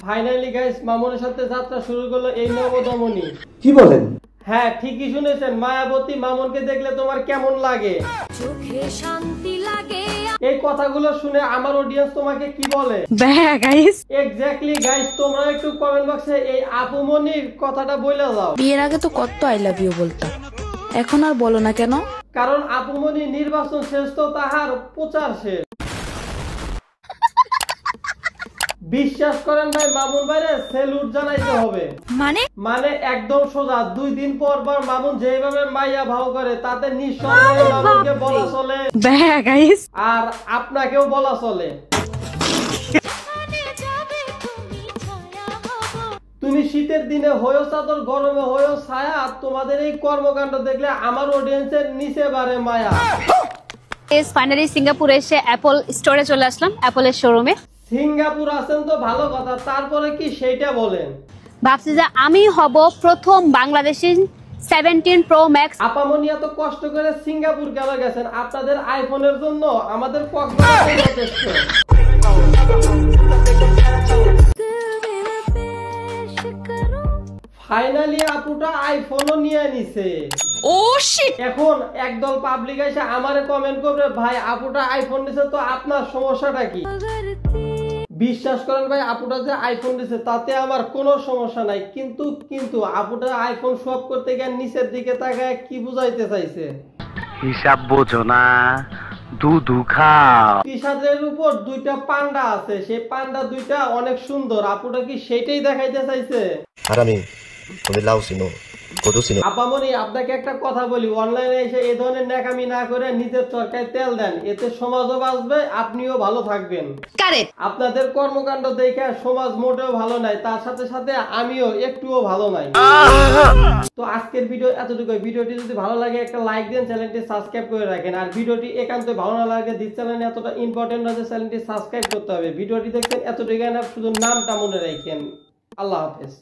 Finally guys, মামুনের সাথে যাত্রা শুরু করলো এই নবদমনী। কি বলেন? হ্যাঁ, ঠিকই শুনেছেন। মায়াবতী মামুনকে দেখলে তোমার কেমন লাগে? চোখে শান্তি লাগে। এই কথাগুলো শুনে আমার অডিয়েন্স তোমাকে কি বলে? গাইস, এক্স্যাক্টলি গাইস, তোমরা একটু কমেন্ট বক্সে এই আপুমনির কথাটা বলে দাও। বিয়ের আগে তো কত আই লাভ ইউ বলতাম, এখন আর বলো না কেন? কারণ আপুমনি নির্বাচন শেষ তো তাহার প্রচার শেষ। বিশ্বাস করেন ভাই, মামুন ভাইরে সেলুট জানাইতে হবে। মানে একদম সোজা। 2 দিন পর পর মামুন যেভাবে মাইয়া ভাও করে তাতে নিঃসন্দেহে মামুনকে বলা চলে, আর আপনাকেও বলা চলে। তুমি শীতের দিনে হয়েও চাদর, গরমে হয়েও ছায়া। তোমাদের এই কর্মকাণ্ড দেখলে আমার অডিয়েন্সের নিচে বাড়ে মায়া। ফাইনালি সিঙ্গাপুরে এসে অ্যাপল স্টোরে চলে আসলাম, অ্যাপলের শোরুমে। সিঙ্গাপুর আছেন তো ভালো কথা, তারপরে কি সেইটা বলেন? ভাবছি যে আমি হব প্রথম বাংলাদেশি 17 Pro Max। আপামনি এত কষ্ট করে সিঙ্গাপুর কেন গেছেন? আপনাদের আইফোনের জন্য? আমাদের কক্সবাজার যথেষ্ট। ফাইনালি আপুটা আইফোনও নিয়ে নিছে। ও শিট! এখন একদল পাবলিক এসে আমারে কমেন্ট করবে, ভাই আপুটা আইফোন নিছে তো আপনার সমস্যাটা কি? বিশ্বাস করেন ভাই, আপুটা যে আইফোন দিছে তাতে আমার কোনো সমস্যা নাই, কিন্তু আপুটা আইফোন শপ করতে গিয়ে নিচের দিকে তাকায় কি বুঝাইতে চাইছে? হিসাব বোঝো না, দুধু খাও। টি-শার্টের উপর 2টা পান্ডা আছে, সেই পান্ডা 2টা অনেক সুন্দর। আপুটা কি সেটাই দেখাইতে চাইছে? হারামি, তুমি লাউ চিনো, কদু চিনো। আপামনি, আপনাকে একটা কথা বলি, অনলাইনে এসে এই ধরনের ন্যাকামি না করে নিজের চরকায় তেল দেন, এতে সমাজও বাঁচবে, আপনিও ভালো থাকবেন। আপনাদের কর্মকাণ্ড দেখে সমাজ মোটেও ভালো নাই, তার সাথে সাথে আমিও একটুও ভালো নাই। তো আজকের ভিডিও এতটুকু। ভিডিওটি যদি ভালো লাগে একটা লাইক দেন, চ্যানেলটি সাবস্ক্রাইব করে রাখেন। আর ভিডিওটি একান্ত ভালো না লাগে, দিস চ্যানেল এতটা ইম্পর্টেন্ট না যে চ্যানেলটি সাবস্ক্রাইব করতে হবে। ভিডিওটি দেখছেন এতটুকু না, শুধু নামটা মনে রাখেন। আল্লাহ হাফেজ।